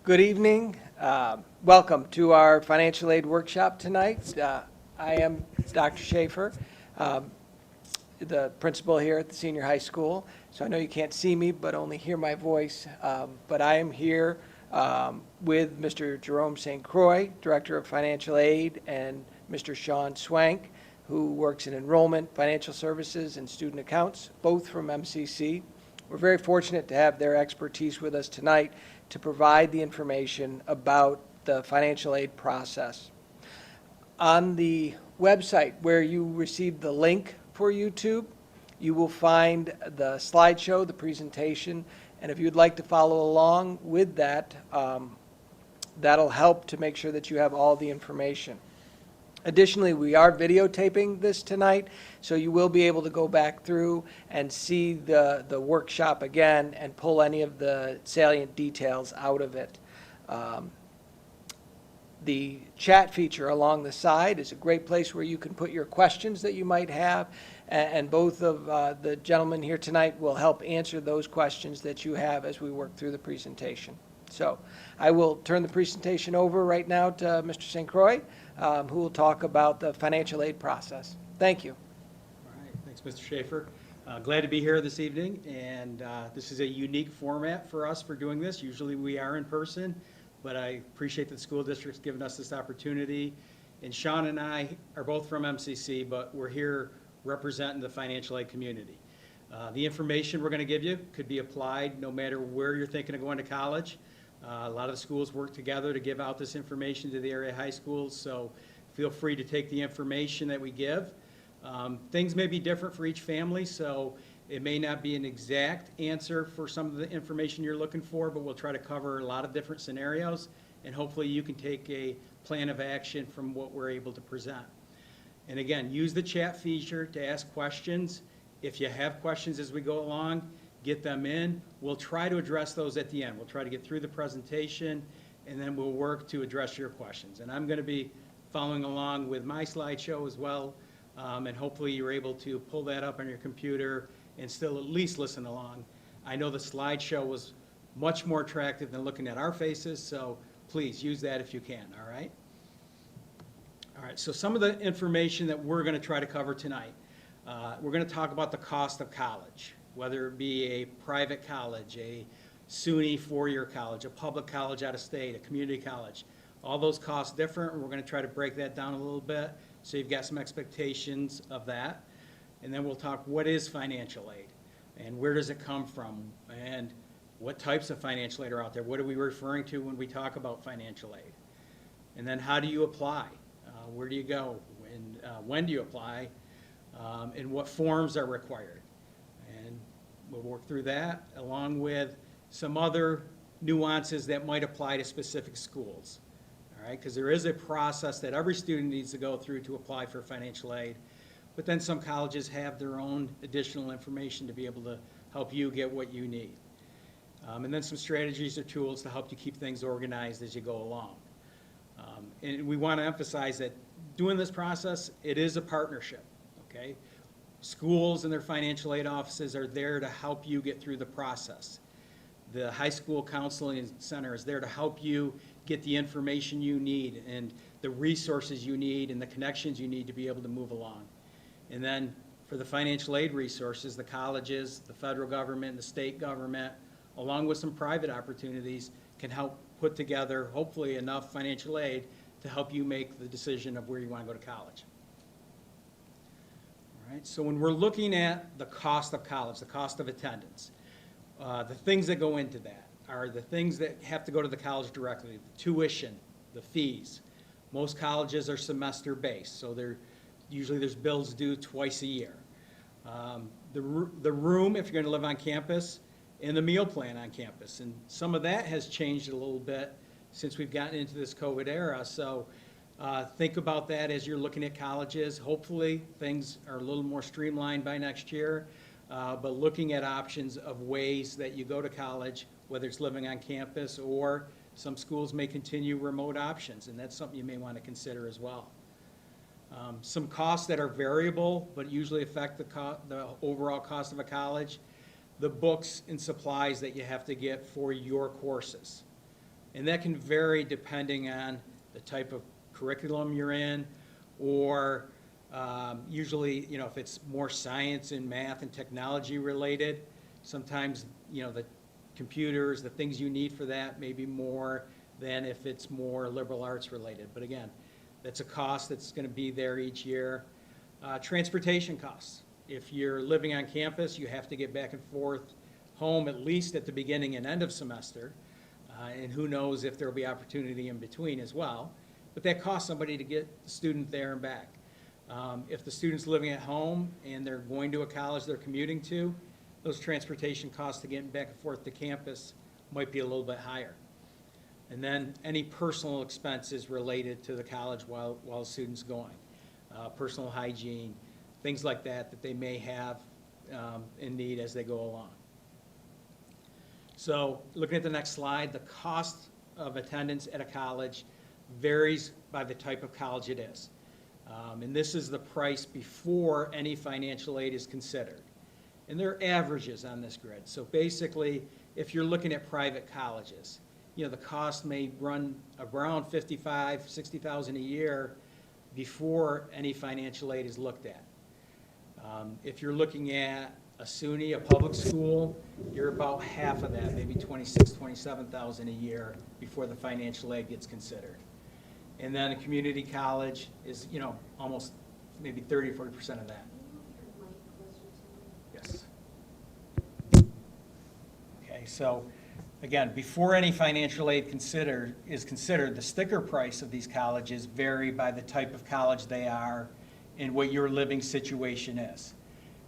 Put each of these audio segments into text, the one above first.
Good evening. Welcome to our financial aid workshop tonight. I am Dr. Schaefer, the principal here at the senior high school. So I know you can't see me, but only hear my voice. But I am here with Mr. Jerome St. Croix, Director of Financial Aid, and Mr. Sean Swank, who works in enrollment, financial services, and student accounts, both from MCC. We're very fortunate to have their expertise with us tonight to provide the information about the financial aid process. On the website where you received the link for YouTube, you will find the slideshow, the presentation, and if you'd like to follow along with that, that'll help to make sure that you have all the information. Additionally, we are videotaping this tonight, so you will be able to go back through and see the workshop again and pull any of the salient details out of it. The chat feature along the side is a great place where you can put your questions that you might have, and both of the gentlemen here tonight will help answer those questions that you have as we work through the presentation. So I will turn the presentation over right now to Mr. St. Croix, who will talk about the financial aid process. Thank you. All right, thanks, Mr. Schaefer. Glad to be here this evening, and this is a unique format for us for doing this. Usually we are in person, but I appreciate that the school district's given us this opportunity. And Sean and I are both from MCC, but we're here representing the financial aid community. The information we're going to give you could be applied no matter where you're thinking of going to college. A lot of the schools work together to give out this information to the area high schools, so feel free to take the information that we give. Things may be different for each family, so it may not be an exact answer for some of the information you're looking for, but we'll try to cover a lot of different scenarios, and hopefully you can take a plan of action from what we're able to present. And again, use the chat feature to ask questions. If you have questions as we go along, get them in. We'll try to address those at the end. We'll try to get through the presentation, and then we'll work to address your questions. And I'm going to be following along with my slideshow as well, and hopefully you're able to pull that up on your computer and still at least listen along. I know the slideshow was much more attractive than looking at our faces, so please use that if you can, all right? All right, so some of the information that we're going to try to cover tonight. We're going to talk about the cost of college, whether it be a private college, a SUNY four-year college, a public college out of state, a community college. All those costs different, and we're going to try to break that down a little bit so you've got some expectations of that. And then we'll talk what is financial aid and where does it come from and what types of financial aid are out there. What are we referring to when we talk about financial aid? And then how do you apply? Where do you go? And when do you apply? And what forms are required? And we'll work through that along with some other nuances that might apply to specific schools. All right, because there is a process that every student needs to go through to apply for financial aid, but then some colleges have their own additional information to be able to help you get what you need. And then some strategies or tools to help you keep things organized as you go along. And we want to emphasize that doing this process, it is a partnership, okay? Schools and their financial aid offices are there to help you get through the process. The high school counseling center is there to help you get the information you need and the resources you need and the connections you need to be able to move along. And then for the financial aid resources, the colleges, the federal government, the state government, along with some private opportunities, can help put together, hopefully, enough financial aid to help you make the decision of where you want to go to college. All right, so when we're looking at the cost of college, the cost of attendance, the things that go into that are the things that have to go to the college directly, the tuition, the fees. Most colleges are semester-based, so usually there's bills due twice a year. The room, if you're going to live on campus, and the meal plan on campus. And some of that has changed a little bit since we've gotten into this COVID era. So think about that as you're looking at colleges. Hopefully things are a little more streamlined by next year, but looking at options of ways that you go to college, whether it's living on campus or some schools may continue remote options, and that's something you may want to consider as well. Some costs that are variable but usually affect the overall cost of a college. The books and supplies that you have to get for your courses. And that can vary depending on the type of curriculum you're in, or usually, if it's more science and math and technology related, sometimes, the computers, the things you need for that may be more than if it's more liberal arts related. But again, that's a cost that's going to be there each year. Transportation costs. If you're living on campus, you have to get back and forth home at least at the beginning and end of semester. And who knows if there'll be opportunity in between as well. But that costs somebody to get the student there and back. If the student's living at home and they're going to a college they're commuting to, those transportation costs to get back and forth to campus might be a little bit higher. And then any personal expenses related to the college while the student's going. Personal hygiene, things like that they may have in need as they go along. So looking at the next slide, the cost of attendance at a college varies by the type of college it is. And this is the price before any financial aid is considered. And there are averages on this grid. So basically, if you're looking at private colleges, the cost may run around $55,000, $60,000 a year before any financial aid is looked at. If you're looking at a SUNY, a public school, you're about half of that, maybe $26,000, $27,000 a year before the financial aid gets considered. And then a community college is, almost maybe 30 or 40% of that. Yes. Okay, so again, before any financial aid is considered, the sticker price of these colleges vary by the type of college they are and what your living situation is.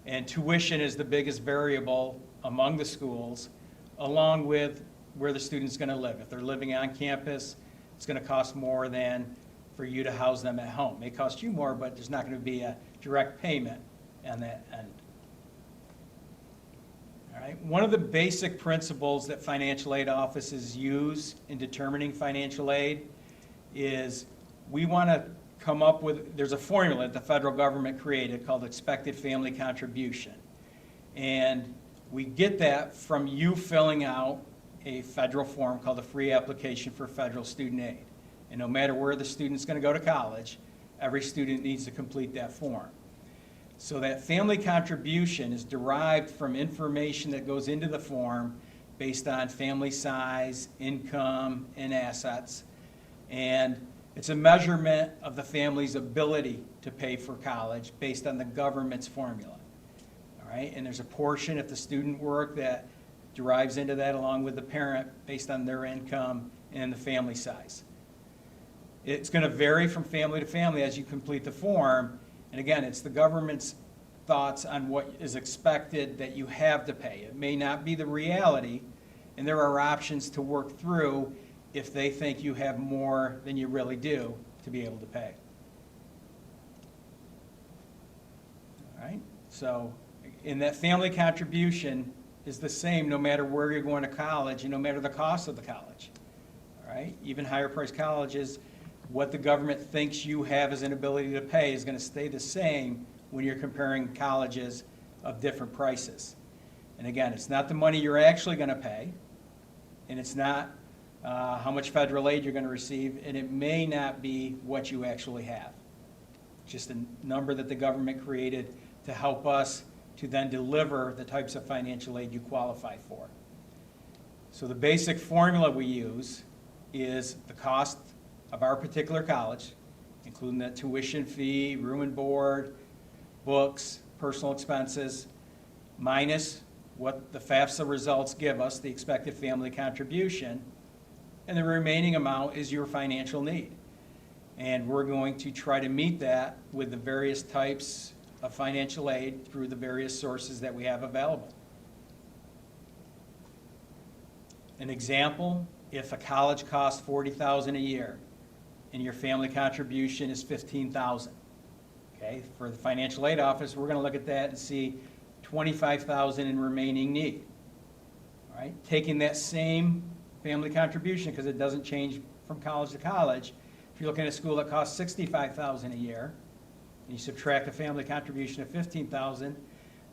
And tuition is the biggest variable among the schools, along with where the student's going to live. If they're living on campus, it's going to cost more than for you to house them at home. It may cost you more, but there's not going to be a direct payment on that end. All right. One of the basic principles that financial aid offices use in determining financial aid is we want to come up with, there's a formula that the federal government created called expected family contribution. And we get that from you filling out a federal form called a free application for federal student aid. And no matter where the student's going to go to college, every student needs to complete that form. So that family contribution is derived from information that goes into the form based on family size, income, and assets. And it's a measurement of the family's ability to pay for college based on the government's formula. All right, and there's a portion, if the student work, that derives into that along with the parent based on their income and the family size. It's going to vary from family to family as you complete the form. And again, it's the government's thoughts on what is expected that you have to pay. It may not be the reality, and there are options to work through if they think you have more than you really do to be able to pay. All right, so in that family contribution is the same no matter where you're going to college and no matter the cost of the college. All right, even higher priced colleges, what the government thinks you have as an ability to pay is going to stay the same when you're comparing colleges of different prices. And again, it's not the money you're actually going to pay, and it's not how much federal aid you're going to receive, and it may not be what you actually have. Just a number that the government created to help us to then deliver the types of financial aid you qualify for. So the basic formula we use is the cost of our particular college, including the tuition fee, room and board, books, personal expenses, minus what the FAFSA results give us, the expected family contribution, and the remaining amount is your financial need. And we're going to try to meet that with the various types of financial aid through the various sources that we have available. An example, if a college costs $40,000 a year and your family contribution is $15,000, okay, for the financial aid office, we're going to look at that and see $25,000 in remaining need. All right, taking that same family contribution, because it doesn't change from college to college. If you're looking at a school that costs $65,000 a year, and you subtract a family contribution of $15,000,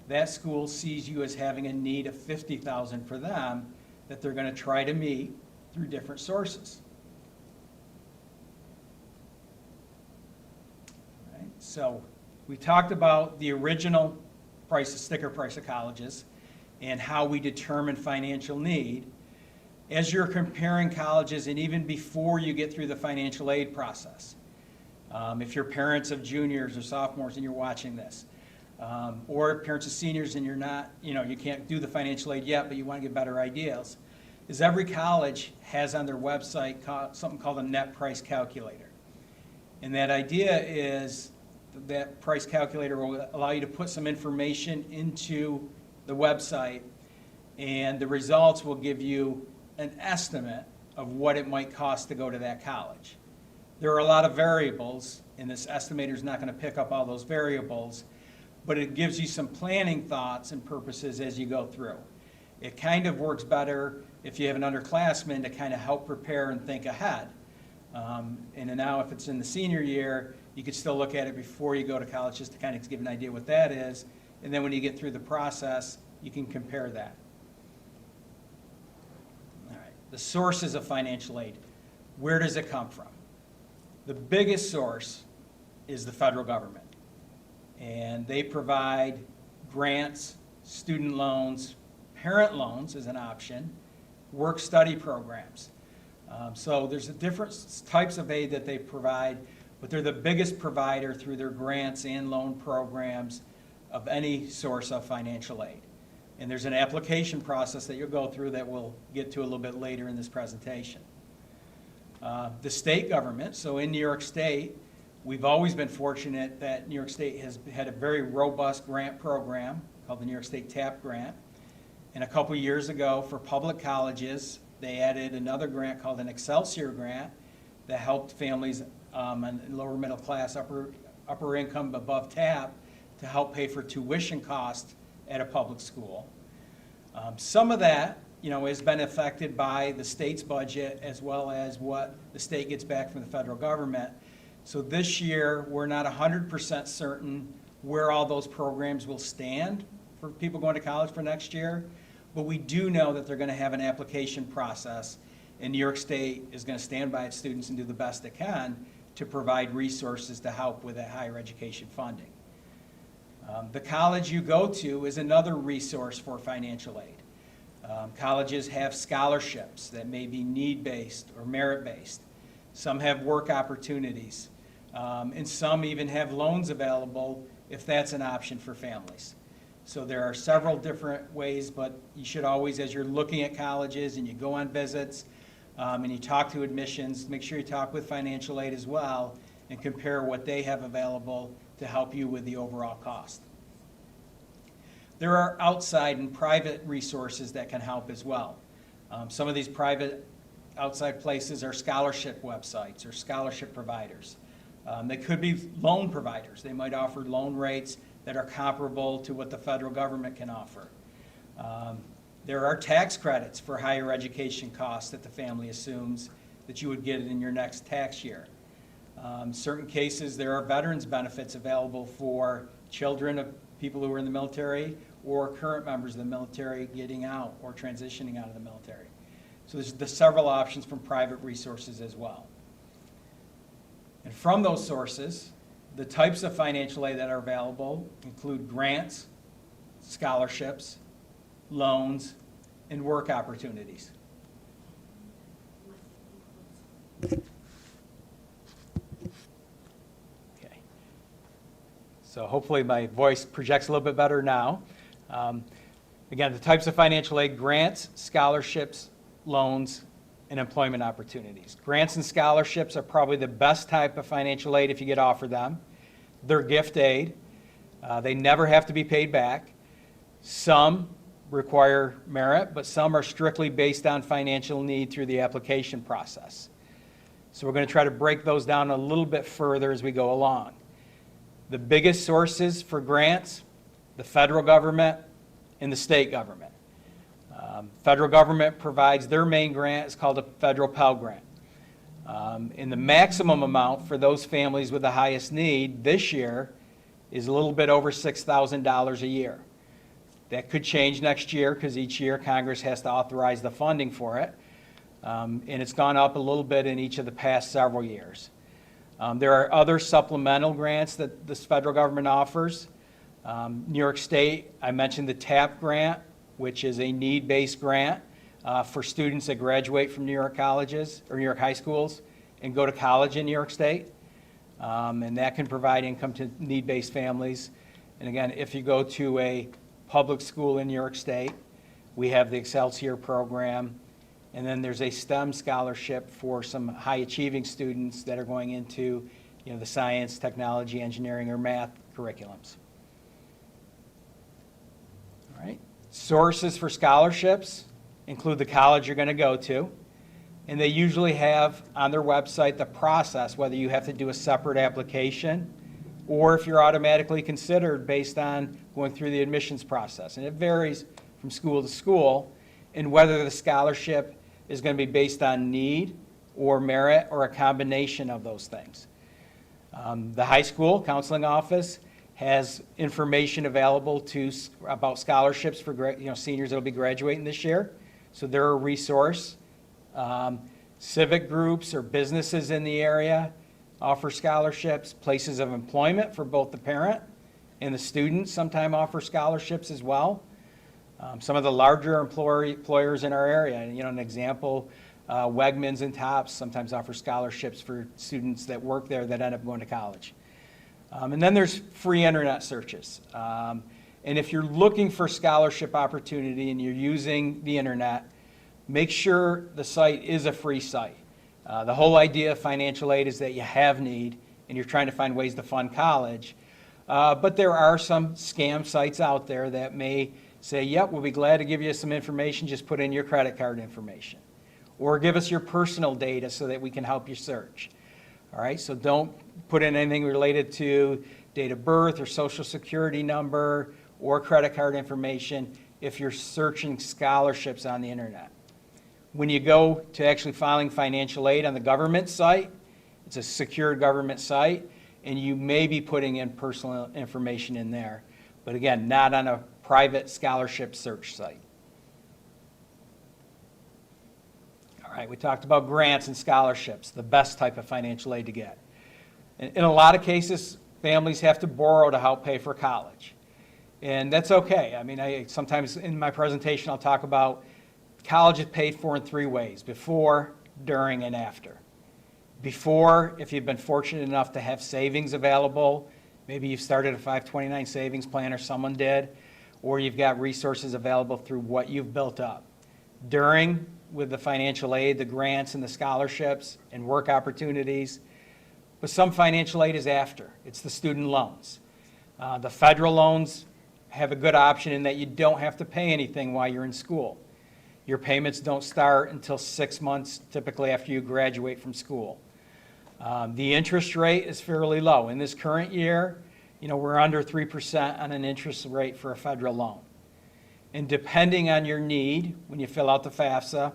that school sees you as having a need of $50,000 for them that they're going to try to meet through different sources. All right, so we talked about the original price, sticker price of colleges, and how we determine financial need. As you're comparing colleges, and even before you get through the financial aid process, if you're parents of juniors or sophomores and you're watching this, or parents of seniors and you're not, you can't do the financial aid yet, but you want to get better ideas, is every college has on their website something called a net price calculator. And that idea is that price calculator will allow you to put some information into the website, and the results will give you an estimate of what it might cost to go to that college. There are a lot of variables, and this estimator is not going to pick up all those variables, but it gives you some planning thoughts and purposes as you go through. It kind of works better if you have an underclassman to kind of help prepare and think ahead. And now if it's in the senior year, you could still look at it before you go to college just to kind of give an idea what that is. And then when you get through the process, you can compare that. All right, the sources of financial aid. Where does it come from? The biggest source is the federal government. And they provide grants, student loans, parent loans as an option, work-study programs. So there's different types of aid that they provide, but they're the biggest provider through their grants and loan programs of any source of financial aid. And there's an application process that you'll go through that we'll get to a little bit later in this presentation. The state government, so in New York State, we've always been fortunate that New York State has had a very robust grant program called the New York State TAP grant. And a couple years ago, for public colleges, they added another grant called an Excelsior grant that helped families in lower middle class, upper income above TAP to help pay for tuition costs at a public school. Some of that, has been affected by the state's budget as well as what the state gets back from the federal government. So this year, we're not 100% certain where all those programs will stand for people going to college for next year, but we do know that they're going to have an application process, and New York State is going to stand by its students and do the best it can to provide resources to help with that higher education funding. The college you go to is another resource for financial aid. Colleges have scholarships that may be need-based or merit-based. Some have work opportunities, and some even have loans available if that's an option for families. So there are several different ways, but you should always, as you're looking at colleges and you go on visits and you talk to admissions, make sure you talk with financial aid as well and compare what they have available to help you with the overall cost. There are outside and private resources that can help as well. Some of these private outside places are scholarship websites or scholarship providers. They could be loan providers. They might offer loan rates that are comparable to what the federal government can offer. There are tax credits for higher education costs that the family assumes that you would get in your next tax year. In certain cases, there are veterans benefits available for children of people who are in the military or current members of the military getting out or transitioning out of the military. So there's several options from private resources as well. And from those sources, the types of financial aid that are available include grants, scholarships, loans, and work opportunities. Okay. So hopefully my voice projects a little bit better now. Again, the types of financial aid: grants, scholarships, loans, and employment opportunities. Grants and scholarships are probably the best type of financial aid if you get offered them. They're gift aid. They never have to be paid back. Some require merit, but some are strictly based on financial need through the application process. So we're going to try to break those down a little bit further as we go along. The biggest sources for grants: the federal government and the state government. Federal government provides their main grant. It's called a federal Pell Grant. And the maximum amount for those families with the highest need this year is a little bit over $6,000 a year. That could change next year because each year Congress has to authorize the funding for it. and it's gone up a little bit in each of the past several years. There are other supplemental grants that this federal government offers. New York State, I mentioned the TAP grant, which is a need-based grant for students that graduate from New York colleges or New York high schools and go to college in New York State. And that can provide income to need-based families. And again, if you go to a public school in New York State, we have the Excelsior program. And then there's a STEM scholarship for some high-achieving students that are going into, the science, technology, engineering, or math curriculums. All right. Sources for scholarships include the college you're going to go to. And they usually have on their website the process, whether you have to do a separate application or if you're automatically considered based on going through the admissions process. And it varies from school to school, and whether the scholarship is going to be based on need or merit or a combination of those things. The high school counseling office has information available about scholarships for seniors that will be graduating this year, so they're a resource. Civic groups or businesses in the area offer scholarships. Places of employment for both the parent and the student sometimes offer scholarships as well. Some of the larger employers in our area, an example, Wegmans and Tops sometimes offer scholarships for students that work there that end up going to college. And then there's free internet searches. And if you're looking for scholarship opportunity and you're using the internet, make sure the site is a free site. The whole idea of financial aid is that you have need and you're trying to find ways to fund college. But there are some scam sites out there that may say, yep, we'll be glad to give you some information, just put in your credit card information. Or give us your personal data so that we can help you search. All right, so don't put in anything related to date of birth or social security number or credit card information if you're searching scholarships on the internet. When you go to actually filing financial aid on the government site, it's a secure government site, and you may be putting in personal information in there. But again, not on a private scholarship search site. All right, we talked about grants and scholarships, the best type of financial aid to get. In a lot of cases, families have to borrow to help pay for college. And that's okay. I mean, sometimes in my presentation I'll talk about college is paid for in three ways: before, during, and after. Before, if you've been fortunate enough to have savings available, maybe you've started a 529 savings plan or someone did, or you've got resources available through what you've built up. During, with the financial aid, the grants and the scholarships and work opportunities. But some financial aid is after. It's the student loans. The federal loans have a good option in that you don't have to pay anything while you're in school. Your payments don't start until 6 months, typically after you graduate from school. The interest rate is fairly low. In this current year, we're under 3% on an interest rate for a federal loan. And depending on your need, when you fill out the FAFSA,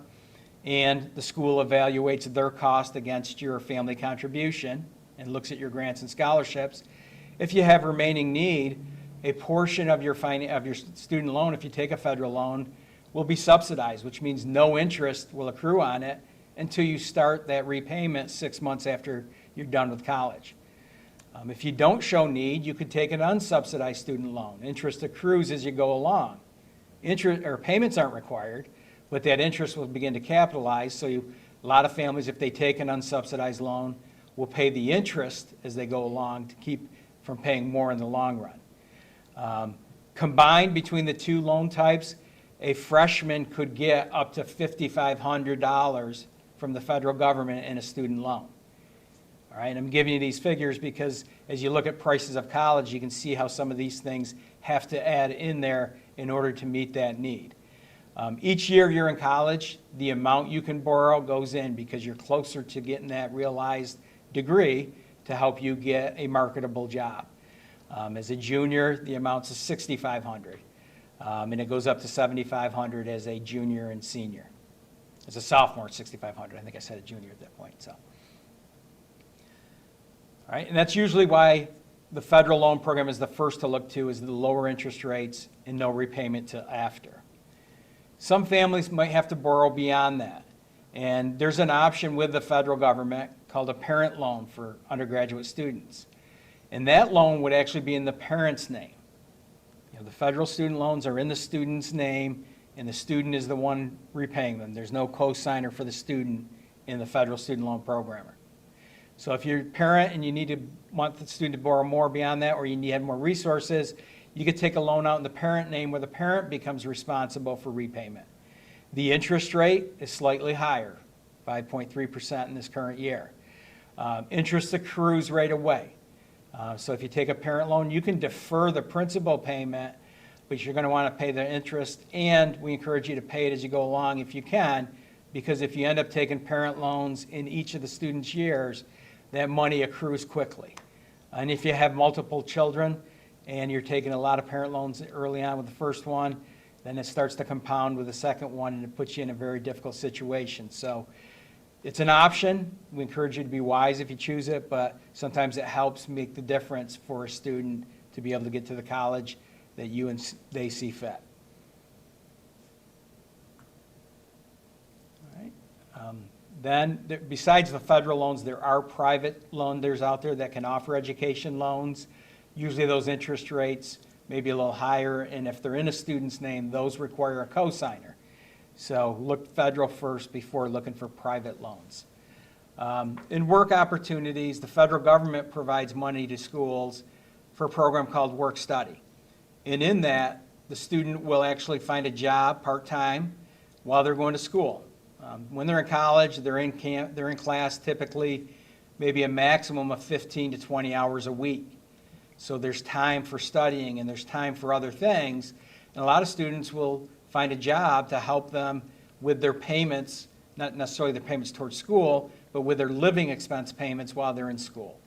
and the school evaluates their cost against your family contribution and looks at your grants and scholarships, if you have remaining need, a portion of your student loan, if you take a federal loan, will be subsidized, which means no interest will accrue on it until you start that repayment 6 months after you're done with college. If you don't show need, you could take an unsubsidized student loan. Interest accrues as you go along. Payments aren't required, but that interest will begin to capitalize. So a lot of families, if they take an unsubsidized loan, will pay the interest as they go along to keep from paying more in the long run. Combined between the two loan types, a freshman could get up to $5,500 from the federal government in a student loan. All right, I'm giving you these figures because as you look at prices of college, you can see how some of these things have to add in there in order to meet that need. Each year you're in college, the amount you can borrow goes in because you're closer to getting that realized degree to help you get a marketable job. As a junior, the amount's $6,500, and it goes up to $7,500 as a junior and senior. As a sophomore, it's $6,500. I think I said a junior at that point. So, all right, and that's usually why the federal loan program is the first to look to, is the lower interest rates and no repayment till after. Some families might have to borrow beyond that. And there's an option with the federal government called a parent loan for undergraduate students. And that loan would actually be in the parent's name. You know, the federal student loans are in the student's name, and the student is the one repaying them. There's no co-signer for the student in the federal student loan program. So if you're a parent and you want the student to borrow more beyond that, or you need more resources, you could take a loan out in the parent name where the parent becomes responsible for repayment. The interest rate is slightly higher, 5.3% in this current year. Interest accrues right away. So if you take a parent loan, you can defer the principal payment, but you're going to want to pay the interest, and we encourage you to pay it as you go along if you can, because if you end up taking parent loans in each of the student's years, that money accrues quickly. And if you have multiple children and you're taking a lot of parent loans early on with the first one, then it starts to compound with the second one, and it puts you in a very difficult situation. So it's an option. We encourage you to be wise if you choose it, but sometimes it helps make the difference for a student to be able to get to the college that you and they see fit. All right. Besides the federal loans, there are private lenders out there that can offer education loans. Usually those interest rates may be a little higher, and if they're in a student's name, those require a cosigner. So look federal first before looking for private loans. In work opportunities, the federal government provides money to schools for a program called Work Study. And in that, the student will actually find a job part-time while they're going to school. When they're in college, they're in class typically maybe a maximum of 15 to 20 hours a week. So there's time for studying and there's time for other things. And a lot of students will find a job to help them with their payments, not necessarily their payments towards school, but with their living expense payments while they're in school,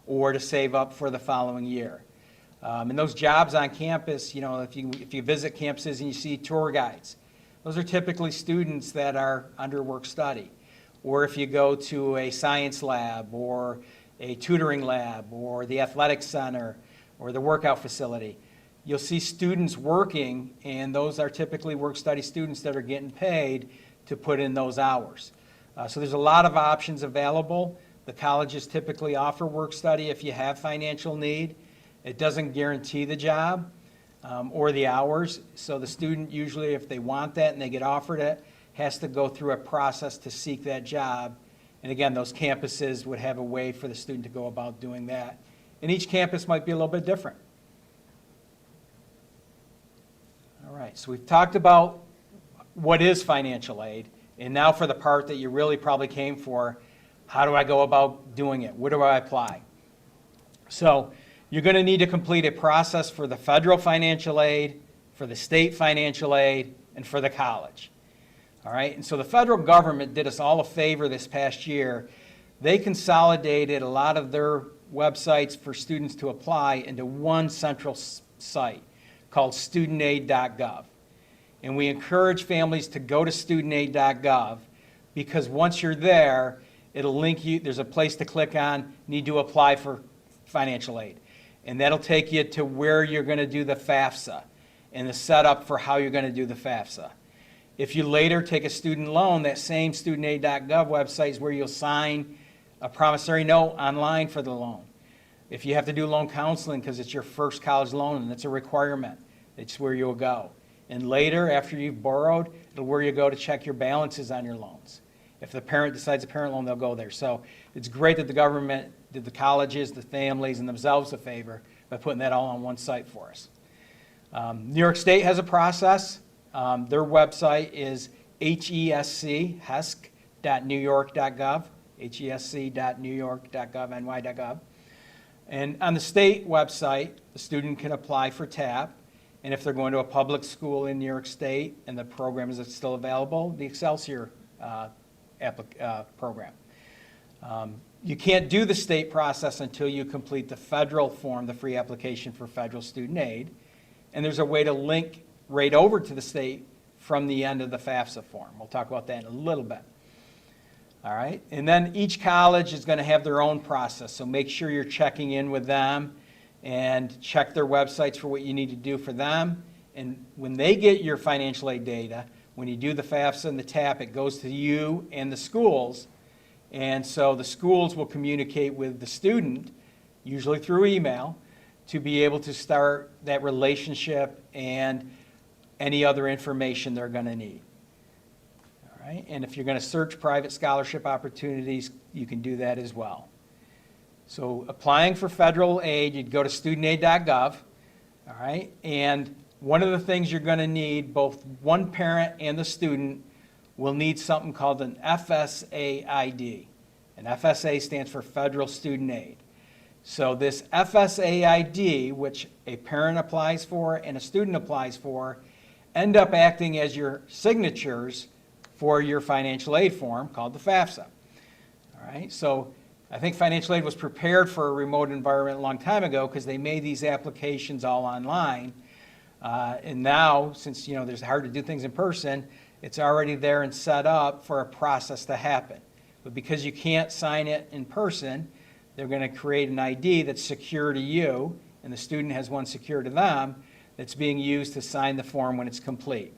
or to save up for the following year. And those jobs on campus, you know, if you visit campuses and you see tour guides, those are typically students that are under work study. Or if you go to a science lab or a tutoring lab or the athletic center or the workout facility, you'll see students working, and those are typically work study students that are getting paid to put in those hours. So there's a lot of options available. The colleges typically offer work study if you have financial need. It doesn't guarantee the job or the hours, so the student usually, if they want that and they get offered it, has to go through a process to seek that job. And again, those campuses would have a way for the student to go about doing that. And each campus might be a little bit different. All right, so we've talked about what is financial aid, and now for the part that you really probably came for, how do I go about doing it? Where do I apply? So you're going to need to complete a process for the federal financial aid, for the state financial aid, and for the college. All right, and so the federal government did us all a favor this past year. They consolidated a lot of their websites for students to apply into one central site called studentaid.gov. And we encourage families to go to studentaid.gov because once you're there, it'll link you, there's a place to click on, need to apply for financial aid. And that'll take you to where you're going to do the FAFSA and the setup for how you're going to do the FAFSA. If you later take a student loan, that same studentaid.gov website is where you'll sign a promissory note online for the loan. If you have to do loan counseling because it's your first college loan and it's a requirement, it's where you'll go. And later, after you've borrowed, it'll where you go to check your balances on your loans. If the parent decides a parent loan, they'll go there. So it's great that the government did the colleges, the families, and themselves a favor by putting that all on one site for us. New York State has a process. Their website is hesc.newyork.gov, hesc.newyork.gov, ny.gov. And on the state website, the student can apply for TAP. And if they're going to a public school in New York State and the program is still available, the Excelsior program. You can't do the state process until you complete the federal form, the free application for federal student aid. And there's a way to link right over to the state from the end of the FAFSA form. We'll talk about that in a little bit. All right, and then each college is going to have their own process, so make sure you're checking in with them and check their websites for what you need to do for them. And when they get your financial aid data, When you do the FAFSA and the TAP, it goes to you and the schools. And so the schools will communicate with the student, usually through email, to be able to start that relationship and any other information they're going to need. All right? And if you're going to search private scholarship opportunities, you can do that as well. So applying for federal aid, you'd go to studentaid.gov, all right? And one of the things you're going to need, both one parent and the student will need something called an FSA ID. And FSA stands for Federal Student Aid. So this FSA ID, which a parent applies for and a student applies for, end up acting as your signatures for your financial aid form called the FAFSA. All right, so I think financial aid was prepared for a remote environment a long time ago because they made these applications all online. And now, since there's hard to do things in person, it's already there and set up for a process to happen. But because you can't sign it in person, they're going to create an ID that's secure to you, and the student has one secure to them, that's being used to sign the form when it's complete.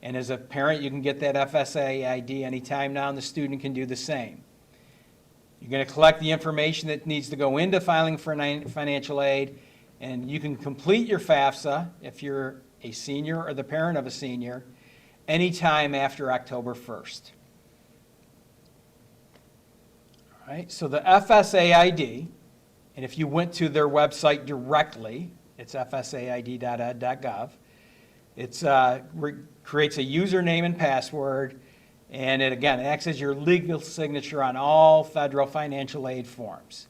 And as a parent, you can get that FSA ID anytime now, and the student can do the same. You're going to collect the information that needs to go into filing for financial aid, and you can complete your FAFSA if you're a senior or the parent of a senior anytime after October 1st. All right, so the FSA ID, and if you went to their website directly, it's fsaid.ed.gov. It creates a username and password, and it again acts as your legal signature on all federal financial aid forms.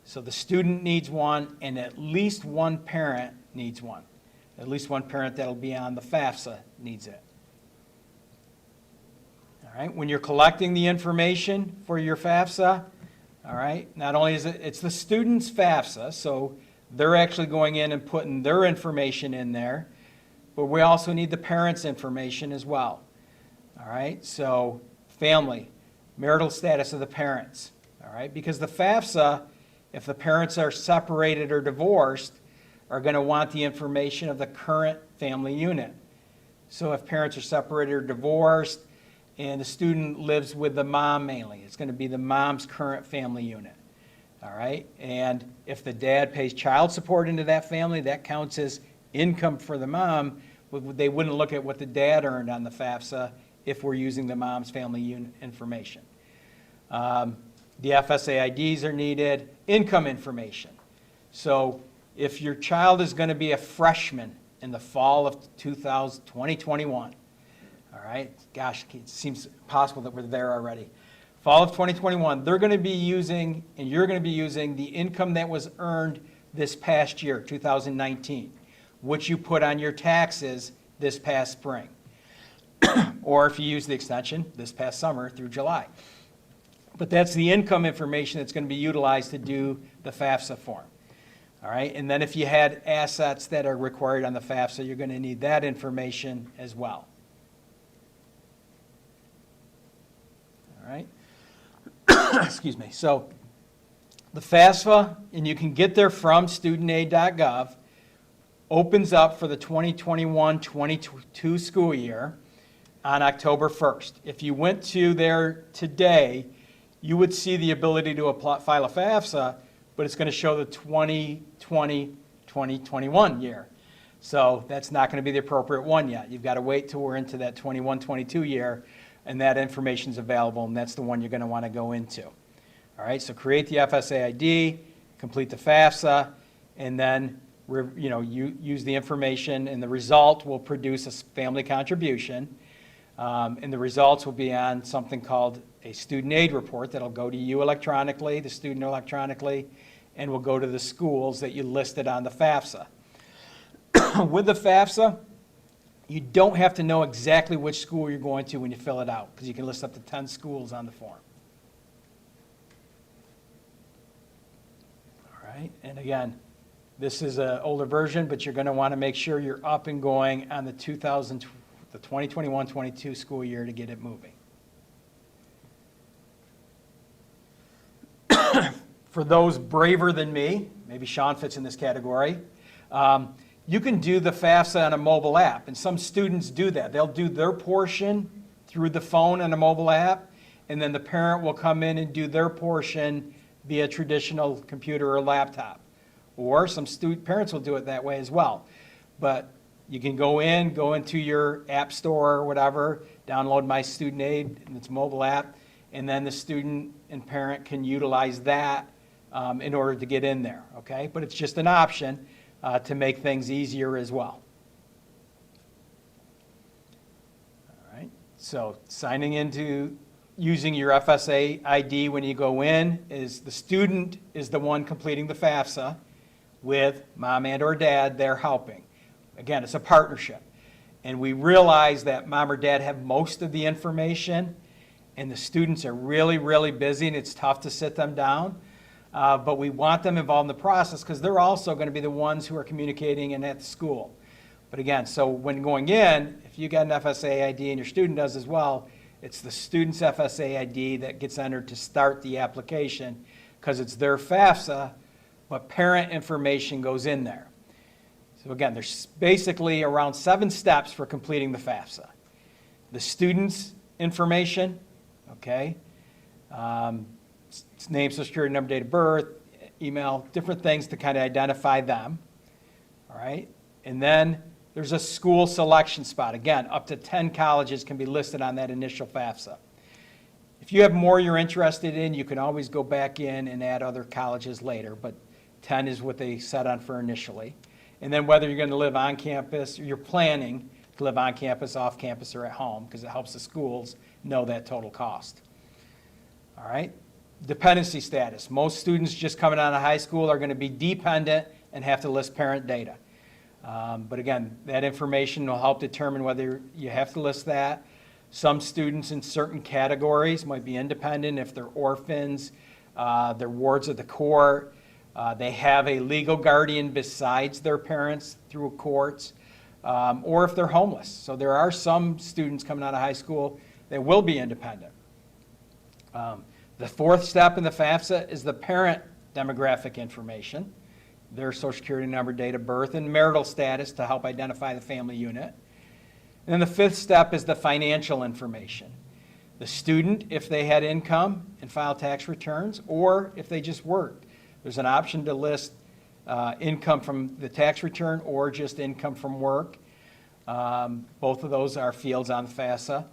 So the student needs one, and at least one parent needs one. At least one parent that'll be on the FAFSA needs it. All right, when you're collecting the information for your FAFSA, all right, not only is it's the student's FAFSA, so they're actually going in and putting their information in there, but we also need the parents' information as well. All right, so family, marital status of the parents, all right, because the FAFSA, if the parents are separated or divorced, are going to want the information of the current family unit. So if parents are separated or divorced and the student lives with the mom mainly, it's going to be the mom's current family unit. All right, and if the dad pays child support into that family, that counts as income for the mom. They wouldn't look at what the dad earned on the FAFSA if we're using the mom's family unit information. The FSA IDs are needed, income information. So if your child is going to be a freshman in the fall of 2021, all right, gosh, it seems possible that we're there already. Fall of 2021, they're going to be using, and you're going to be using the income that was earned this past year, 2019, which you put on your taxes this past spring. Or if you use the extension, this past summer through July. But that's the income information that's going to be utilized to do the FAFSA form. All right, and then if you had assets that are required on the FAFSA, you're going to need that information as well. All right. Excuse me. So the FAFSA, and you can get there from studentaid.gov, opens up for the 2021-22 school year on October 1st. If you went to there today, you would see the ability to file a FAFSA, but it's going to show the 2020-2021 year. So that's not going to be the appropriate one yet. You've got to wait till we're into that 21-22 year, and that information is available, and that's the one you're going to want to go into. All right, so create the FSA ID, complete the FAFSA, and then use the information, and the result will produce a family contribution. And the results will be on something called a student aid report that'll go to you electronically, the student electronically, and will go to the schools that you listed on the FAFSA. With the FAFSA, you don't have to know exactly which school you're going to when you fill it out, because you can list up to 10 schools on the form. All right, and again, this is an older version, but you're going to want to make sure you're up and going on the 2021-22 school year to get it moving. For those braver than me, maybe Sean fits in this category, you can do the FAFSA on a mobile app, and some students do that. They'll do their portion through the phone on a mobile app, and then the parent will come in and do their portion via traditional computer or laptop. Or some parents will do it that way as well. But you can go into your app store or whatever, download My Student Aid, and it's a mobile app, and then the student and parent can utilize that in order to get in there, okay? But it's just an option to make things easier as well. All right, so signing into using your FSA ID when you go in is the student is the one completing the FAFSA with mom and or dad, they're helping. Again, it's a partnership. And we realize that mom or dad have most of the information and the students are really, really busy and it's tough to sit them down. But we want them involved in the process because they're also going to be the ones who are communicating and at the school. But again, so when going in, if you got an FSA ID and your student does as well, it's the student's FSA ID that gets entered to start the application because it's their FAFSA, but parent information goes in there. So again, there's basically around 7 steps for completing the FAFSA. The student's information, okay, name, social security number, date of birth, email, different things to kind of identify them, all right? And then there's a school selection spot. Again, up to 10 colleges can be listed on that initial FAFSA. If you have more you're interested in, you can always go back in and add other colleges later, but 10 is what they set on for initially. And then whether you're going to live on campus or you're planning to live on campus, off campus, or at home, because it helps the schools know that total cost. All right? Dependency status. Most students just coming out of high school are going to be dependent and have to list parent data. But again, that information will help determine whether you have to list that. Some students in certain categories might be independent if they're orphans, they're wards of the court, they have a legal guardian besides their parents through courts, or if they're homeless. So there are some students coming out of high school that will be independent. The 4th step in the FAFSA is the parent demographic information, their social security number, date of birth, and marital status to help identify the family unit. And then the 5th step is the financial information. The student, if they had income and filed tax returns, or if they just worked. There's an option to list income from the tax return or just income from work. Both of those are fields on the FAFSA.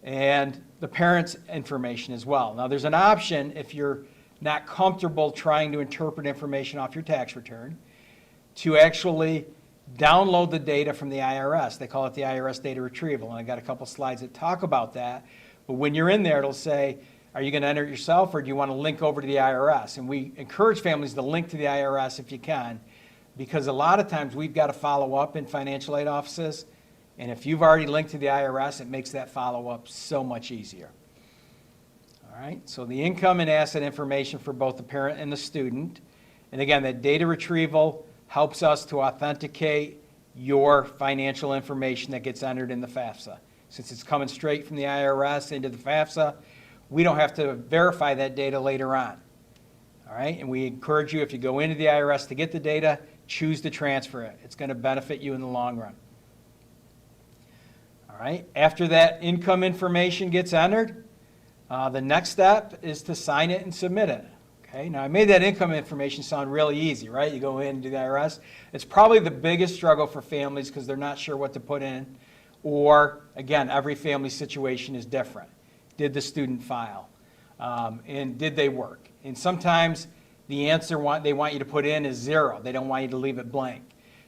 And the parent's information as well. Now, there's an option if you're not comfortable trying to interpret information off your tax return to actually download the data from the IRS. They call it the IRS data retrieval, and I got a couple slides that talk about that. But when you're in there, it'll say, are you going to enter it yourself, or do you want to link over to the IRS? And we encourage families to link to the IRS if you can, because a lot of times we've got to follow up in financial aid offices, and if you've already linked to the IRS, it makes that follow-up so much easier. All right, so the income and asset information for both the parent and the student. And again, that data retrieval helps us to authenticate your financial information that gets entered in the FAFSA. Since it's coming straight from the IRS into the FAFSA, we don't have to verify that data later on. All right, and we encourage you, if you go into the IRS to get the data, choose to transfer it. It's going to benefit you in the long run. All right, after that income information gets entered, the next step is to sign it and submit it. Okay, now I made that income information sound really easy, right? You go in and do the IRS. It's probably the biggest struggle for families because they're not sure what to put in, or again, every family situation is different. Did the student file? And did they work? And sometimes the answer they want you to put in is 0. They don't want you to leave it blank.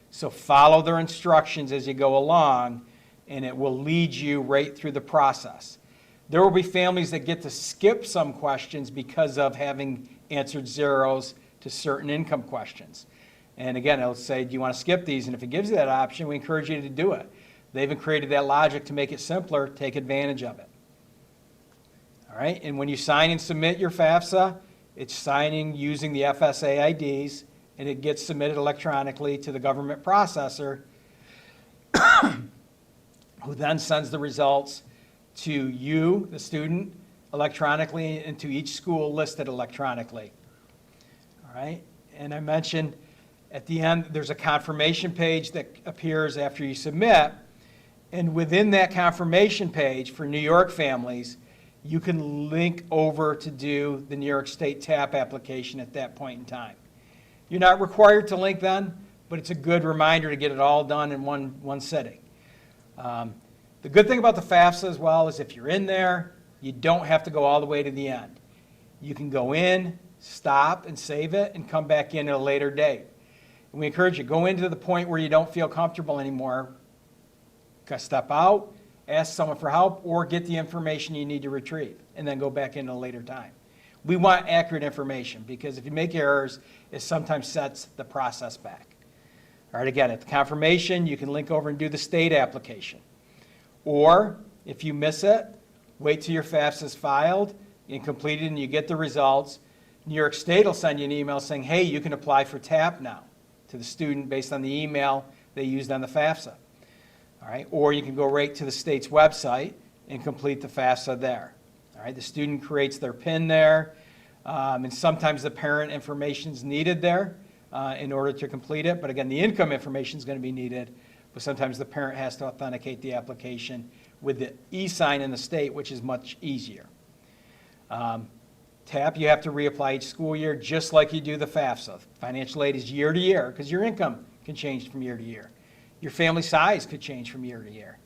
So follow their instructions as you go along, and it will lead you right through the process. There will be families that get to skip some questions because of having answered 0s to certain income questions. And again, it'll say, do you want to skip these? And if it gives you that option, we encourage you to do it. They've even created that logic to make it simpler. Take advantage of it. All right, and when you sign and submit your FAFSA, it's signing using the FSA IDs, and it gets submitted electronically to the government processor, who then sends the results to you, the student, electronically, and to each school listed electronically. All right, and I mentioned At the end, there's a confirmation page that appears after you submit, and within that confirmation page for New York families, you can link over to do the New York State TAP application at that point in time. You're not required to link then, but it's a good reminder to get it all done in one sitting. The good thing about the FAFSA as well is if you're in there, you don't have to go all the way to the end. You can go in, stop, and save it, and come back in at a later date. And we encourage you, go into the point where you don't feel comfortable anymore, step out, ask someone for help, or get the information you need to retrieve, and then go back in at a later time. We want accurate information, because if you make errors, it sometimes sets the process back. All right, again, at the confirmation, you can link over and do the state application. Or, if you miss it, wait till your FAFSA is filed and completed and you get the results. New York State will send you an email saying, hey, you can apply for TAP now, to the student based on the email they used on the FAFSA. All right, or you can go right to the state's website and complete the FAFSA there. All right, the student creates their PIN there, and sometimes the parent information is needed there in order to complete it. But again, the income information is going to be needed, but sometimes the parent has to authenticate the application with the e-sign in the state, which is much easier. TAP, you have to reapply each school year, just like you do the FAFSA. Financial aid is year to year, because your income can change from year to year. Your family size could change from year to year.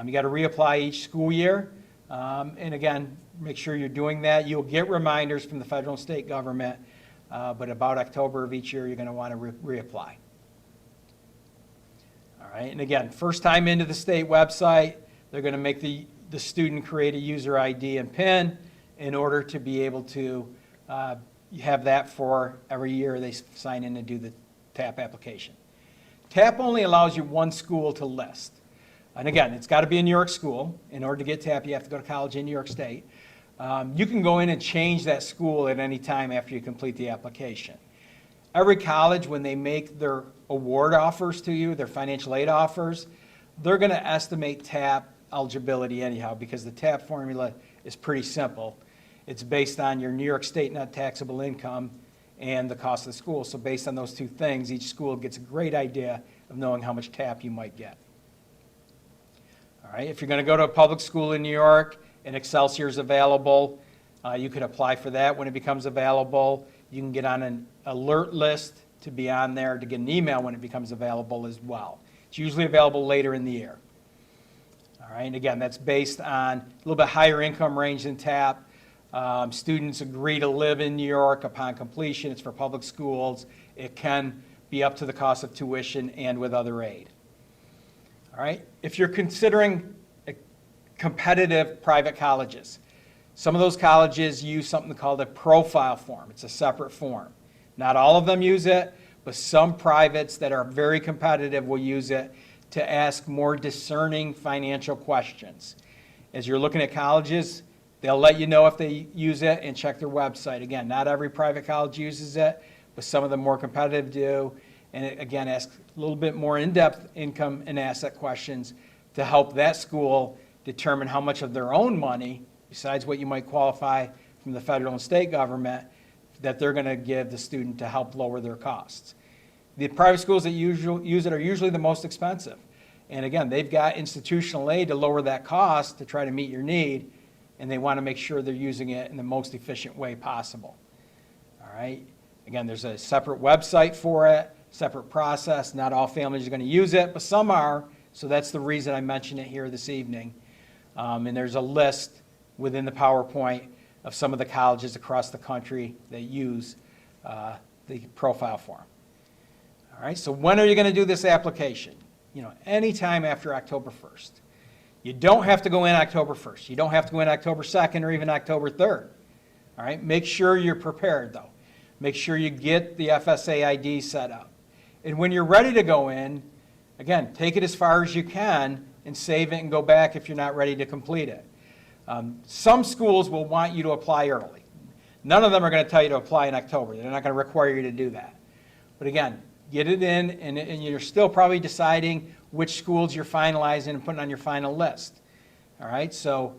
You got to reapply each school year, and again, make sure you're doing that. You'll get reminders from the federal and state government, but about October of each year, you're going to want to reapply. All right, and again, first time into the state website, they're going to make the student create a user ID and PIN in order to be able to have that for every year they sign in and do the TAP application. TAP only allows you one school to list. And again, it's got to be a New York school. In order to get TAP, you have to go to college in New York State. You can go in and change that school at any time after you complete the application. Every college, when they make their award offers to you, their financial aid offers, they're going to estimate TAP eligibility anyhow, because the TAP formula is pretty simple. It's based on your New York State net taxable income and the cost of the school. So based on those two things, each school gets a great idea of knowing how much TAP you might get. All right, if you're going to go to a public school in New York and Excelsior is available, you can apply for that when it becomes available. You can get on an alert list to be on there to get an email when it becomes available as well. It's usually available later in the year. All right, and again, that's based on a little bit higher income range than TAP. Students agree to live in New York upon completion. It's for public schools. It can be up to the cost of tuition and with other aid. All right, if you're considering competitive private colleges, some of those colleges use something called a profile form. It's a separate form. Not all of them use it, but some privates that are very competitive will use it to ask more discerning financial questions. As you're looking at colleges, they'll let you know if they use it and check their website. Again, not every private college uses it, but some of the more competitive do. And it, again, ask a little bit more in-depth income and asset questions to help that school determine how much of their own money, besides what you might qualify from the federal and state government, that they're going to give the student to help lower their costs. The private schools that use it are usually the most expensive. And again, they've got institutional aid to lower that cost to try to meet your need, and they want to make sure they're using it in the most efficient way possible. All right? Again, there's a separate website for it, separate process. Not all families are going to use it, but some are, so that's the reason I mentioned it here this evening. And there's a list within the PowerPoint of some of the colleges across the country that use the profile form. All right, so when are you going to do this application? You know, anytime after October 1st. You don't have to go in October 1st. You don't have to go in October 2nd or even October 3rd. All right, make sure you're prepared though. Make sure you get the FSA ID set up. And when you're ready to go in, again, take it as far as you can and save it and go back if you're not ready to complete it. Some schools will want you to apply early. None of them are going to tell you to apply in October. They're not going to require you to do that. But again, get it in, and you're still probably deciding which schools you're finalizing and putting on your final list. All right, so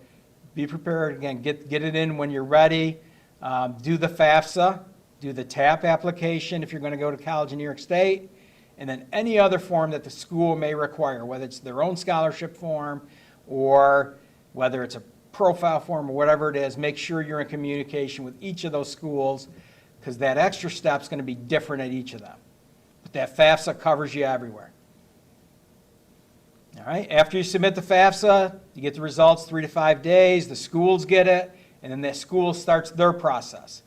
be prepared. Again, get it in when you're ready. Do the FAFSA. do the TAP application if you're going to go to college in New York State, and then any other form that the school may require, whether it's their own scholarship form or whether it's a profile form or whatever it is, make sure you're in communication with each of those schools, because that extra step's going to be different at each of them. But that FAFSA covers you everywhere. All right, after you submit the FAFSA, you get the results 3 to 5 days, the schools get it, and then that school starts their process.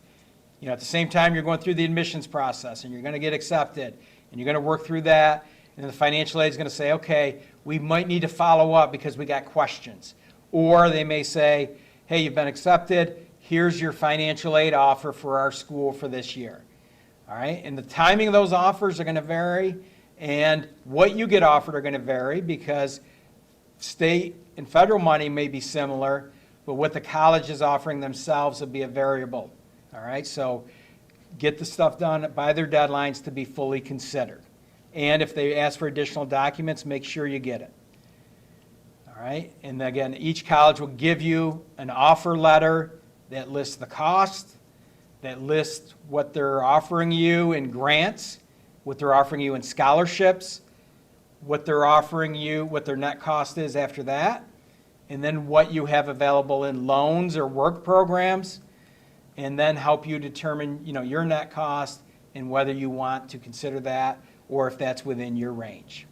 You know, at the same time, you're going through the admissions process, and you're going to get accepted, and you're going to work through that, and then the financial aid is going to say, okay, we might need to follow up because we got questions. Or they may say, hey, you've been accepted, here's your financial aid offer for our school for this year. All right, and the timing of those offers are going to vary, and what you get offered are going to vary because state and federal money may be similar, but what the college is offering themselves will be a variable. All right, so get the stuff done by their deadlines to be fully considered. And if they ask for additional documents, make sure you get it. All right, and again, each college will give you an offer letter that lists the cost, that lists what they're offering you in grants, what they're offering you in scholarships, what they're offering you, what their net cost is after that, and then what you have available in loans or work programs, and then help you determine, you know, your net cost and whether you want to consider that or if that's within your range.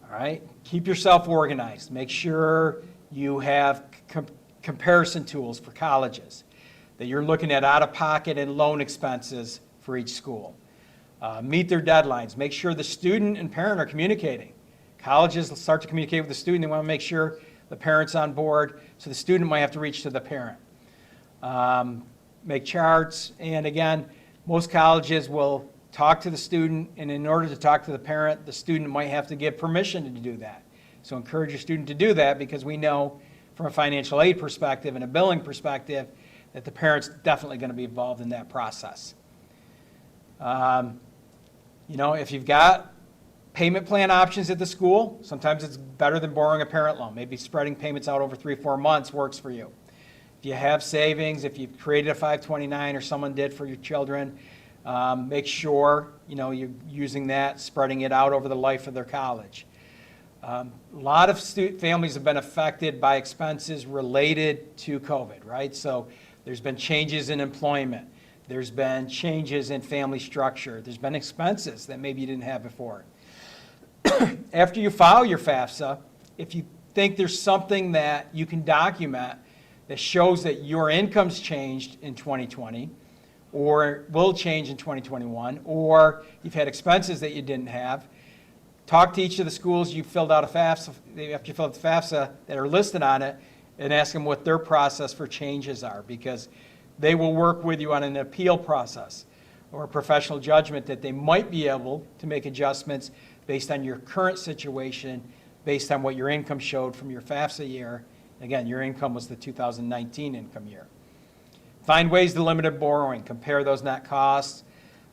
All right, keep yourself organized. Make sure you have comparison tools for colleges, that you're looking at out-of-pocket and loan expenses for each school. Meet their deadlines. Make sure the student and parent are communicating. Colleges will start to communicate with the student. They want to make sure the parent's on board, so the student might have to reach to the parent. Make charts, and again, most colleges will talk to the student, and in order to talk to the parent, the student might have to give permission to do that. So encourage your student to do that, because we know from a financial aid perspective and a billing perspective that the parent's definitely going to be involved in that process. You know, if you've got payment plan options at the school, sometimes it's better than borrowing a parent loan. Maybe spreading payments out over 3 or 4 months works for you. If you have savings, if you've created a 529 or someone did for your children, make sure, you know, you're using that, spreading it out over the life of their college. A lot of families have been affected by expenses related to COVID, right? So there's been changes in employment. There's been changes in family structure. There's been expenses that maybe you didn't have before. After you file your FAFSA, if you think there's something that you can document that shows that your income's changed in 2020, or will change in 2021, or you've had expenses that you didn't have, talk to each of the schools you filled out a FAFSA, after you filled out the FAFSA, that are listed on it, and ask them what their process for changes are, because they will work with you on an appeal process or a professional judgment that they might be able to make adjustments based on your current situation, based on what your income showed from your FAFSA year. Again, your income was the 2019 income year. Find ways to limit borrowing. Compare those net costs.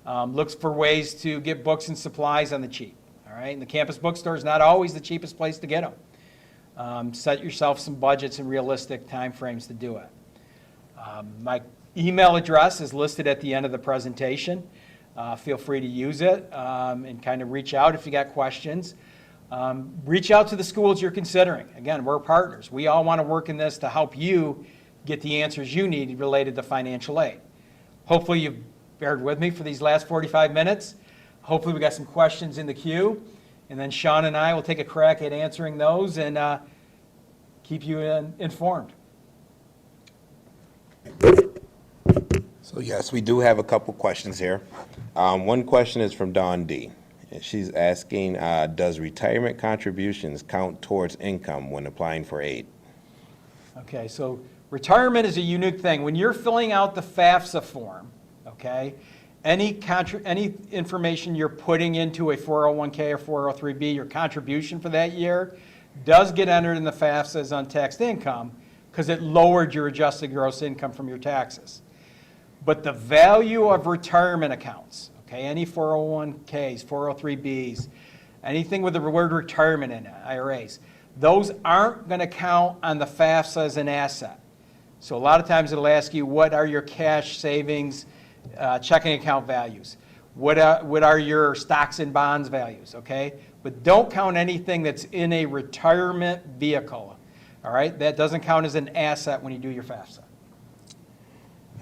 Look for ways to get books and supplies on the cheap. All right, and the campus bookstore is not always the cheapest place to get them. Set yourself some budgets and realistic timeframes to do it. My email address is listed at the end of the presentation. Feel free to use it and kind of reach out if you got questions. Reach out to the schools you're considering. Again, we're partners. We all want to work in this to help you get the answers you need related to financial aid. Hopefully you've bared with me for these last 45 minutes. Hopefully we got some questions in the queue, and then Sean and I will take a crack at answering those and keep you informed. So yes, we do have a couple questions here. One question is from Dawn D. And she's asking, does retirement contributions count towards income when applying for aid? Okay, so retirement is a unique thing. When you're filling out the FAFSA form, okay, any information you're putting into a 401k or 403b, your contribution for that year, does get entered in the FAFSA as untaxed income because it lowered your adjusted gross income from your taxes. But the value of retirement accounts, okay, any 401ks, 403bs, anything with the word retirement in it, IRAs, those aren't going to count on the FAFSA as an asset. So a lot of times it'll ask you, what are your cash savings, checking account values? What are your stocks and bonds values, okay? But don't count anything that's in a retirement vehicle, all right? That doesn't count as an asset when you do your FAFSA.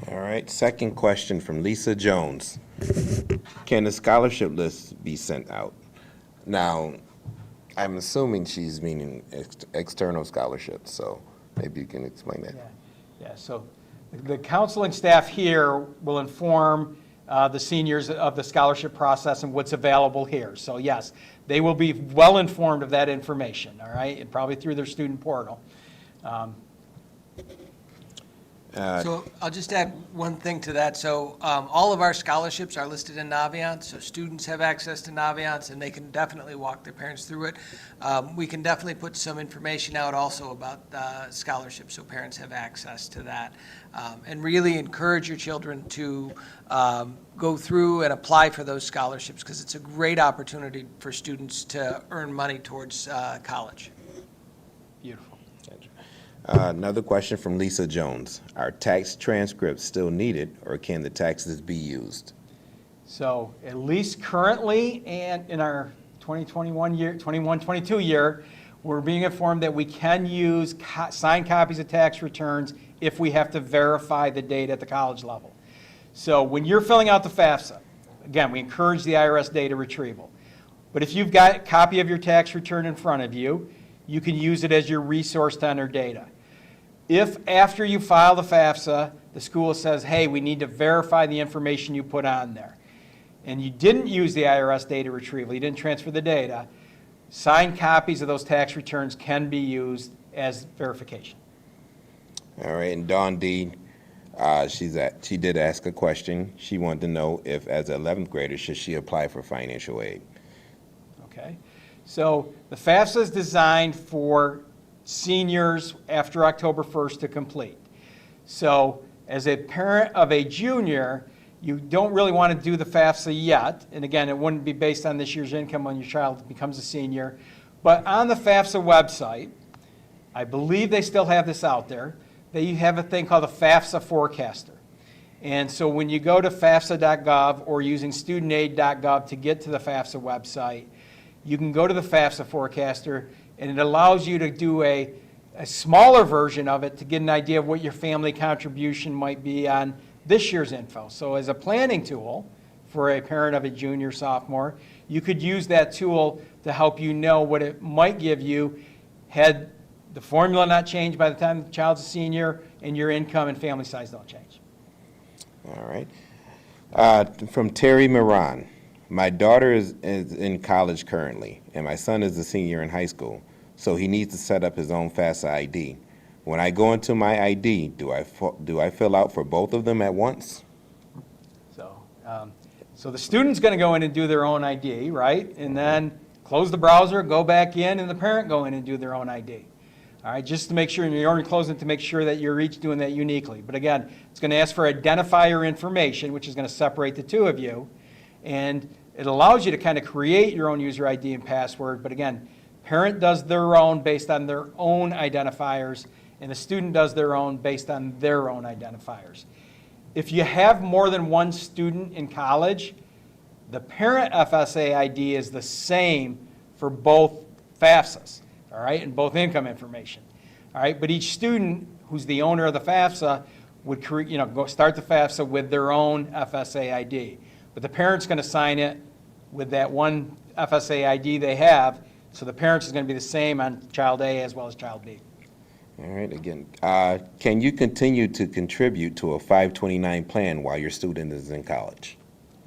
All right, second question from Lisa Jones. Can the scholarship list be sent out? Now, I'm assuming she's meaning external scholarships, so maybe you can explain that. Yeah, so the counseling staff here will inform the seniors of the scholarship process and what's available here. So yes, they will be well informed of that information, all right, and probably through their student portal. So I'll just add one thing to that. So all of our scholarships are listed in Naviance, so students have access to Naviance, and they can definitely walk their parents through it. We can definitely put some information out also about scholarships, so parents have access to that. And really encourage your children to go through and apply for those scholarships, because it's a great opportunity for students to earn money towards college. Beautiful. Another question from Lisa Jones. Are tax transcripts still needed, or can the taxes be used? So at least currently and in our 21-22 year, we're being informed that we can use signed copies of tax returns if we have to verify the data at the college level. So when you're filling out the FAFSA, again, we encourage the IRS data retrieval. But if you've got a copy of your tax return in front of you, you can use it as your resource to enter data. If after you file the FAFSA, the school says, hey, we need to verify the information you put on there, and you didn't use the IRS data retrieval, you didn't transfer the data, signed copies of those tax returns can be used as verification. All right, and Dawn D, she did ask a question. She wanted to know if, as an 11th grader, should she apply for financial aid? Okay, so the FAFSA is designed for seniors after October 1st to complete. So as a parent of a junior, you don't really want to do the FAFSA yet. And again, it wouldn't be based on this year's income when your child becomes a senior. But on the FAFSA website, I believe they still have this out there, they have a thing called a FAFSA forecaster. And so when you go to FAFSA.gov or using studentaid.gov to get to the FAFSA website, you can go to the FAFSA forecaster, and it allows you to do a smaller version of it to get an idea of what your family contribution might be on this year's info. So as a planning tool for a parent of a junior, sophomore, you could use that tool to help you know what it might give you had the formula not changed by the time the child's a senior and your income and family size don't change. All right. From Terry Moran. My daughter is in college currently, and my son is a senior in high school, so he needs to set up his own FAFSA ID. When I go into my ID, do I fill out for both of them at once? So the student's going to go in and do their own ID, right? And then close the browser, go back in, and the parent go in and do their own ID. All right, just to make sure, and you're only closing it to make sure that you're each doing that uniquely. But again, it's going to ask for identifier information, which is going to separate the two of you. And it allows you to kind of create your own user ID and password. But again, parent does their own based on their own identifiers, and the student does their own based on their own identifiers. If you have more than one student in college, the parent FSA ID is the same for both FAFSAs, all right, and both income information. All right, but each student who's the owner of the FAFSA would go start the FAFSA with their own FSA ID. But the parent's going to sign it with that one FSA ID they have, so the parents is going to be the same on child A as well as child B. All right, again, can you continue to contribute to a 529 plan while your student is in college?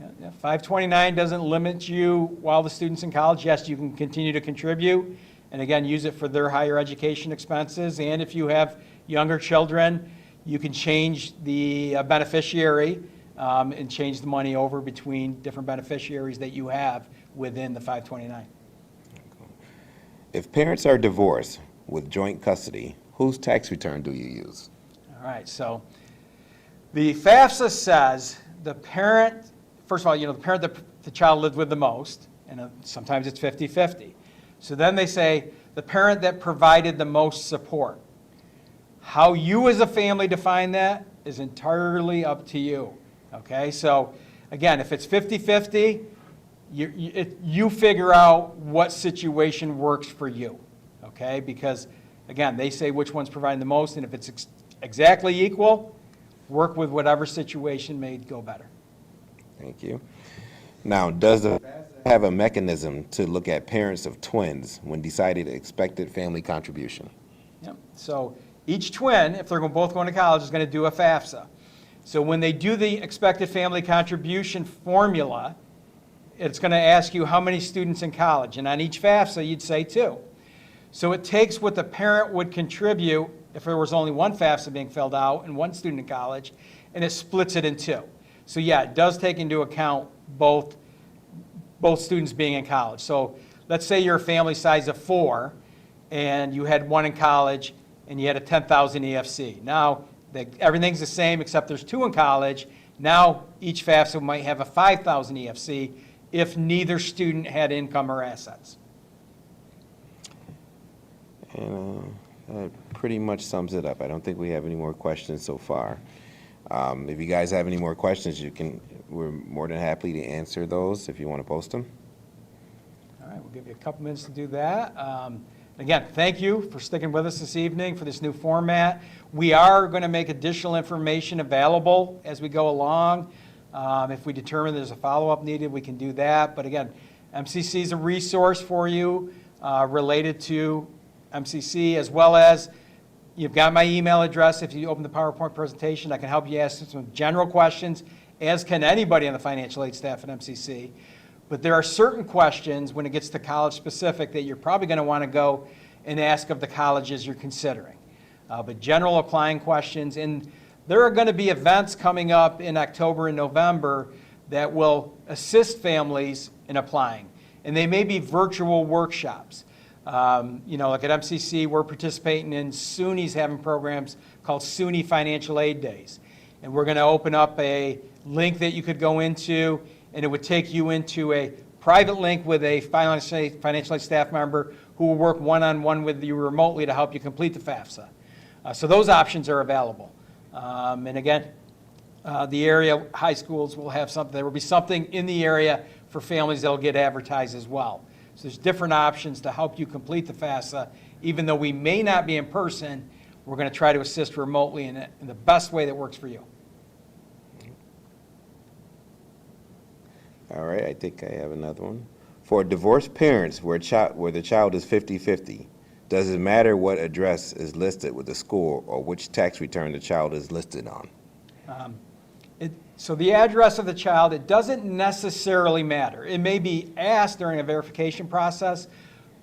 Yeah, 529 doesn't limit you while the student's in college. Yes, you can continue to contribute, and again, use it for their higher education expenses. And if you have younger children, you can change the beneficiary and change the money over between different beneficiaries that you have within the 529. If parents are divorced with joint custody, whose tax return do you use? All right, so the FAFSA says the parent, first of all, the parent that the child lived with the most, and sometimes it's 50-50. So then they say the parent that provided the most support. How you as a family define that is entirely up to you, okay? So, again, if it's 50-50, you figure out what situation works for you, okay? Because, again, they say which one's providing the most, and if it's exactly equal, work with whatever situation may go better. Thank you. Now, does the FAFSA have a mechanism to look at parents of twins when deciding the expected family contribution? Yep. So each twin, if they're both going to college, is going to do a FAFSA. So when they do the expected family contribution formula, it's going to ask you how many students in college. And on each FAFSA, you'd say 2. So it takes what the parent would contribute if there was only one FAFSA being filled out and one student in college, and it splits it in 2. So yeah, it does take into account both students being in college. So let's say you're a family size of 4, and you had one in college, and you had a 10,000 EFC. Now, everything's the same except there's 2 in college. Now, each FAFSA might have a 5,000 EFC if neither student had income or assets. And that pretty much sums it up. I don't think we have any more questions so far. If you guys have any more questions, we're more than happy to answer those if you want to post them. All right, we'll give you a couple minutes to do that. Again, thank you for sticking with us this evening for this new format. We are going to make additional information available as we go along. If we determine there's a follow-up needed, we can do that. But again, MCC is a resource for you related to MCC, as well as you've got my email address. If you open the PowerPoint presentation, I can help you ask some general questions, as can anybody on the financial aid staff at MCC. But there are certain questions when it gets to college specific that you're probably going to want to go and ask of the colleges you're considering. But general applying questions, and there are going to be events coming up in October and November that will assist families in applying. And they may be virtual workshops. Like at MCC, we're participating in SUNY's having programs called SUNY Financial Aid Days. And we're going to open up a link that you could go into, and it would take you into a private link with a financial aid staff member who will work one-on-one with you remotely to help you complete the FAFSA. So those options are available. And again, the area high schools will have something. There will be something in the area for families that will get advertised as well. So there's different options to help you complete the FAFSA. Even though we may not be in person, we're going to try to assist remotely in the best way that works for you. All right, I think I have another one. For divorced parents where the child is 50-50, does it matter what address is listed with the school or which tax return the child is listed on? So the address of the child, it doesn't necessarily matter. It may be asked during a verification process,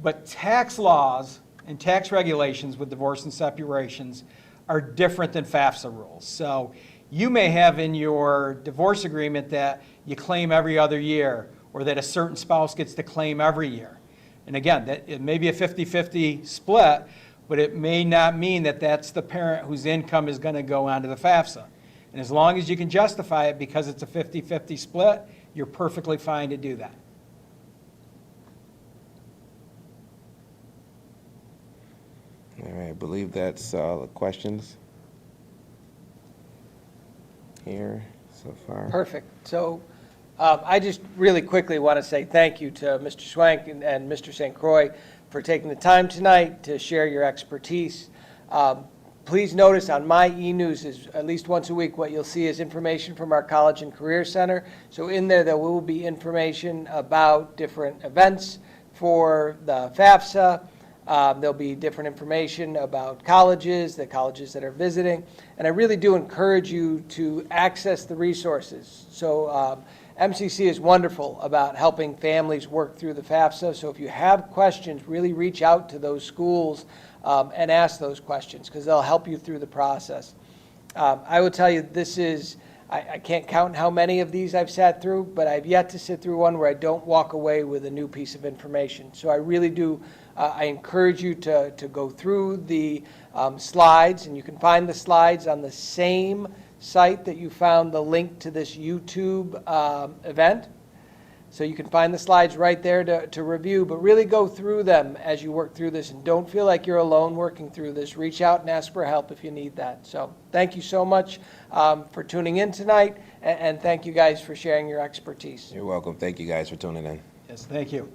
but tax laws and tax regulations with divorce and separations are different than FAFSA rules. So you may have in your divorce agreement that you claim every other year, or that a certain spouse gets to claim every year. And again, it may be a 50-50 split, but it may not mean that that's the parent whose income is going to go onto the FAFSA. And as long as you can justify it because it's a 50-50 split, you're perfectly fine to do that. All right, I believe that's all the questions here so far. Perfect. So I just really quickly want to say thank you to Mr. Schwank and Mr. St. Croix for taking the time tonight to share your expertise. Please notice on my e-news is at least once a week what you'll see is information from our College and Career Center. So in there will be information about different events for the FAFSA. There'll be different information about colleges, the colleges that are visiting. And I really do encourage you to access the resources. So MCC is wonderful about helping families work through the FAFSA. So if you have questions, really reach out to those schools and ask those questions because they'll help you through the process. I will tell you this is, I can't count how many of these I've sat through, but I've yet to sit through one where I don't walk away with a new piece of information. So I really do, I encourage you to go through the slides, and you can find the slides on the same site that you found the link to this YouTube event. So you can find the slides right there to review, but really go through them as you work through this, and don't feel like you're alone working through this. Reach out and ask for help if you need that. So thank you so much for tuning in tonight, and thank you guys for sharing your expertise. You're welcome. Thank you guys for tuning in. Yes, thank you.